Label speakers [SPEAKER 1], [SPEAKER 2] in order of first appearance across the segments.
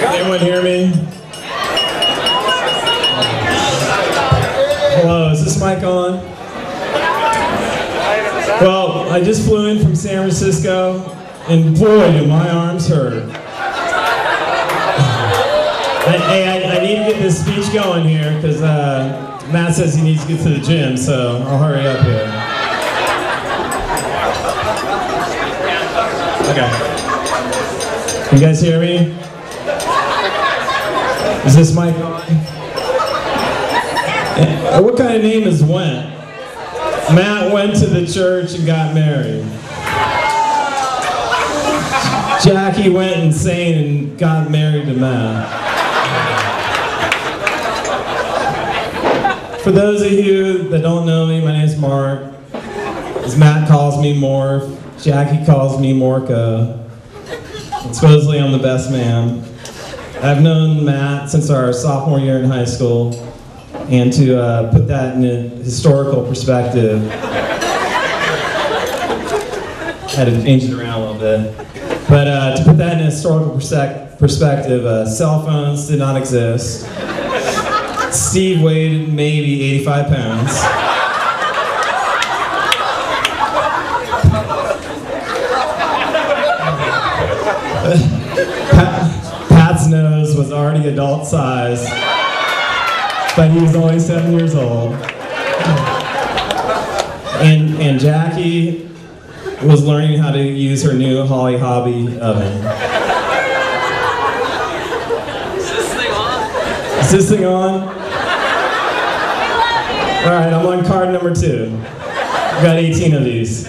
[SPEAKER 1] Can anyone hear me? Hello, is this mic on? Well, I just flew in from San Francisco, and boy, do my arms hurt. I need to get this speech going here, because Matt says he needs to get to the gym, so I'll hurry up here. Okay. You guys hear me? Is this mic on? What kind of name is Went? Matt went to the church and got married. Jackie went insane and got married to Matt. For those of you that don't know me, my name is Mark. As Matt calls me Morph, Jackie calls me Morco. And supposedly I'm the best man. I've known Matt since our sophomore year in high school, and to put that in a historical perspective, I had to change it around a little bit, but to put that in a historical perspective, cell phones did not exist. Steve weighed maybe 85 pounds. Pat's nose was already adult size, but he was only 7 years old. And Jackie was learning how to use her new Holly Hobby oven. Is this thing on? All right, I'm on card number 2. I've got 18 of these.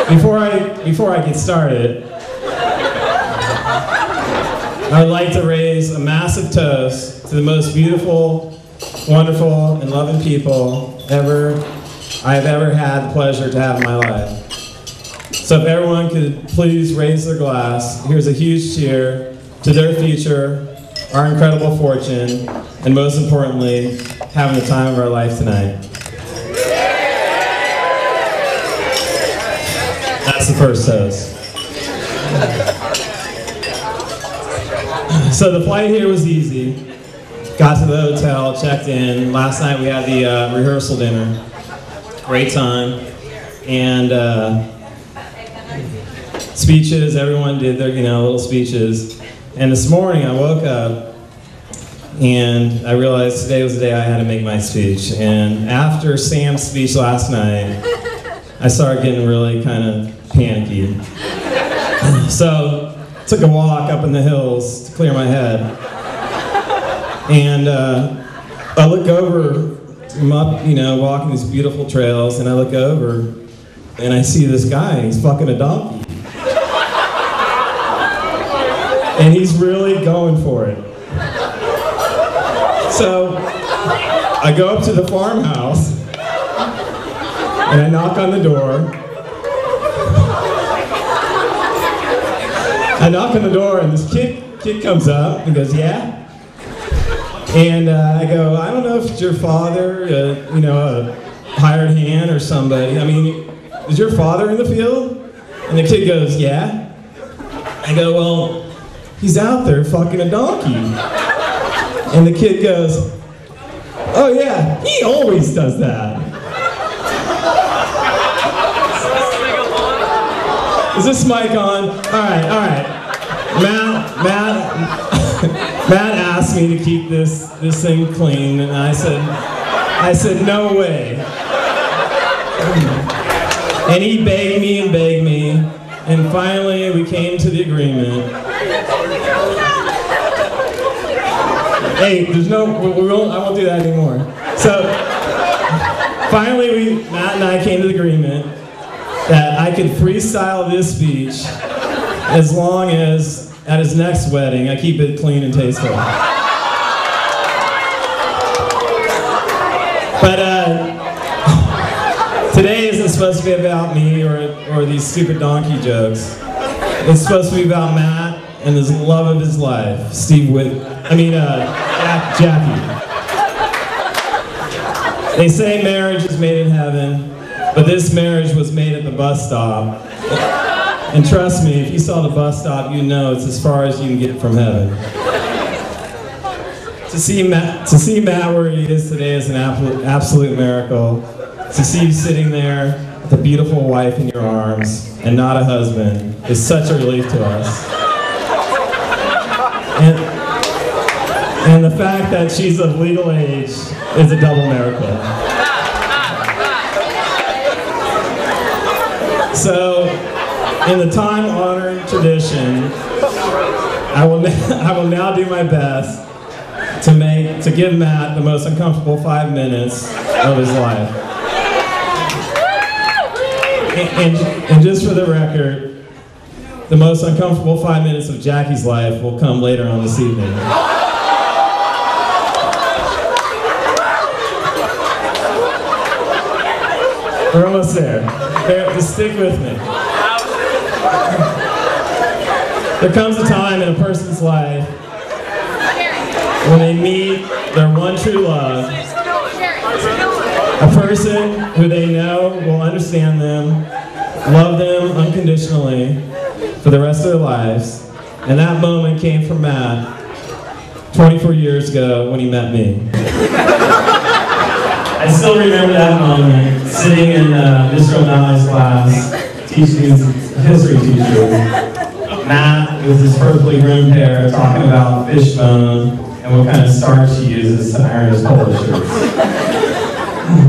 [SPEAKER 1] Before I get started, I would like to raise a massive toast to the most beautiful, wonderful, and loving people I have ever had the pleasure to have in my life. So if everyone could please raise their glass, here's a huge cheer to their future, our incredible fortune, and most importantly, having the time of our life tonight. That's the first toast. So the flight here was easy. Got to the hotel, checked in. Last night we had the rehearsal dinner. Great time. And speeches, everyone did their little speeches. And this morning I woke up and I realized today was the day I had to make my speech. And after Sam's speech last night, I started getting really kind of panicky. So took a walk up in the hills to clear my head. And I look over, I'm up, walking these beautiful trails, and I look over and I see this guy, he's fucking a donkey. And he's really going for it. So I go up to the farmhouse and I knock on the door. I knock on the door and this kid comes up and goes, "Yeah?" And I go, "I don't know if it's your father, a hired hand or somebody. I mean, is your father in the field?" And the kid goes, "Yeah." I go, "Well, he's out there fucking a donkey." And the kid goes, "Oh yeah, he always does that." Is this mic on? All right. Matt asked me to keep this thing clean, and I said no way. And he begged me, and finally we came to the agreement. Hey, I won't do that anymore. So finally Matt and I came to the agreement that I could freestyle this speech as long as at his next wedding I keep it clean and tasteful. But today isn't supposed to be about me or these stupid donkey jokes. It's supposed to be about Matt and his love of his life, Jackie. They say marriage is made in heaven, but this marriage was made at the bus stop. And trust me, if you saw the bus stop, you know it's as far as you can get from heaven. To see Matt where he is today is an absolute miracle. To see you sitting there with a beautiful wife in your arms and not a husband is such a relief to us. And the fact that she's of legal age is a double miracle. So, in the time-honored tradition, I will now do my best to give Matt the most uncomfortable 5 minutes of his life. And just for the record, the most uncomfortable 5 minutes of Jackie's life will come later on this evening. We're almost there. Just stick with me. There comes a time in a person's life when they meet their one true love, a person who they know will understand them, love them unconditionally for the rest of their lives. And that moment came for Matt 24 years ago when he met me. I still remember that moment, sitting in Mr. O'Malley's class, teaching his history teacher. Matt, with his perfectly groomed hair, talking about fishbone and what kind of starch he uses to iron his polo shirts.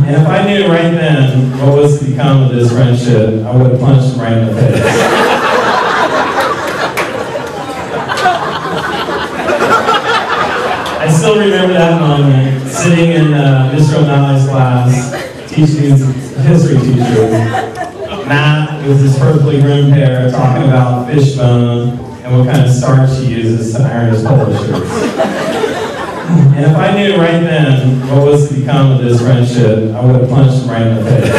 [SPEAKER 1] And if I knew right then what was to become of this friendship, I would have punched him right in the face. I still remember that moment, sitting in Mr. O'Malley's class, teaching his history teacher. Matt, with his perfectly groomed hair, talking about fishbone and what kind of starch he uses to iron his polo shirts. And if I knew right then what was to become of this friendship, I would have punched him right in the face.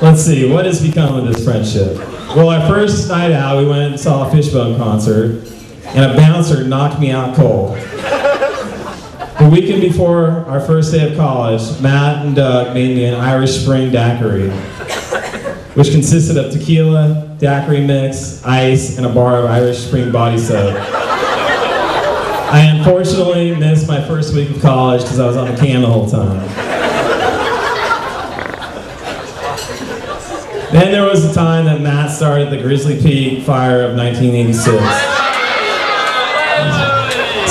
[SPEAKER 1] Let's see, what has become of this friendship? Well, our first night out, we went and saw a Fishbone concert, and a bouncer knocked me out cold. The weekend before our first day of college, Matt and Doug made me an Irish Spring daiquiri, which consisted of tequila, daiquiri mix, ice, and a bar of Irish Spring body soap. I unfortunately missed my first week of college because I was on the can the whole time. Then there was the time that Matt started the Grizzly Peak fire of 1986.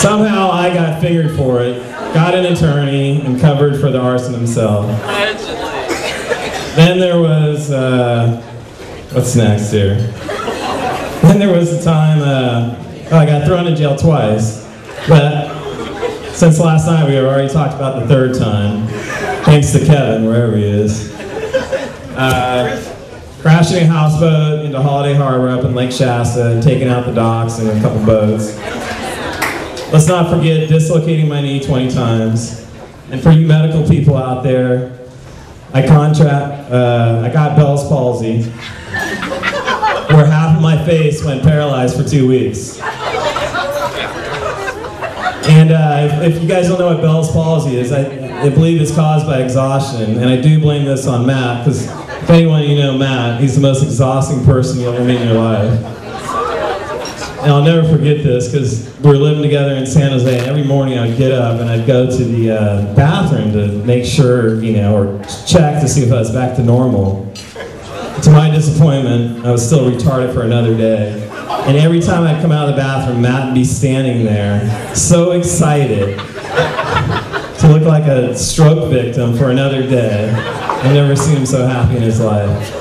[SPEAKER 1] Somehow I got fingered for it, got an attorney, and covered for the arson himself. Then there was, what's next here? Then there was the time, I got thrown in jail twice. But since last night we have already talked about the third time, thanks to Kevin, wherever he is. Crashing a houseboat into Holiday Harbor up in Lake Shasta and taking out the docks and a couple boats. Let's not forget dislocating my knee 20 times. And for you medical people out there, I got Bell's palsy, where half of my face went paralyzed for 2 weeks. And if you guys don't know what Bell's palsy is, I believe it's caused by exhaustion, and I do blame this on Matt, because if anyone you know Matt, he's the most exhausting person you'll ever meet in your life. And I'll never forget this, because we were living together in San Jose, and every morning I would get up and I'd go to the bathroom to make sure, or check to see if I was back to normal. To my disappointment, I was still retarded for another day. And every time I'd come out of the bathroom, Matt would be standing there, so excited to look like a stroke victim for another day. I've never seen him so happy in his life.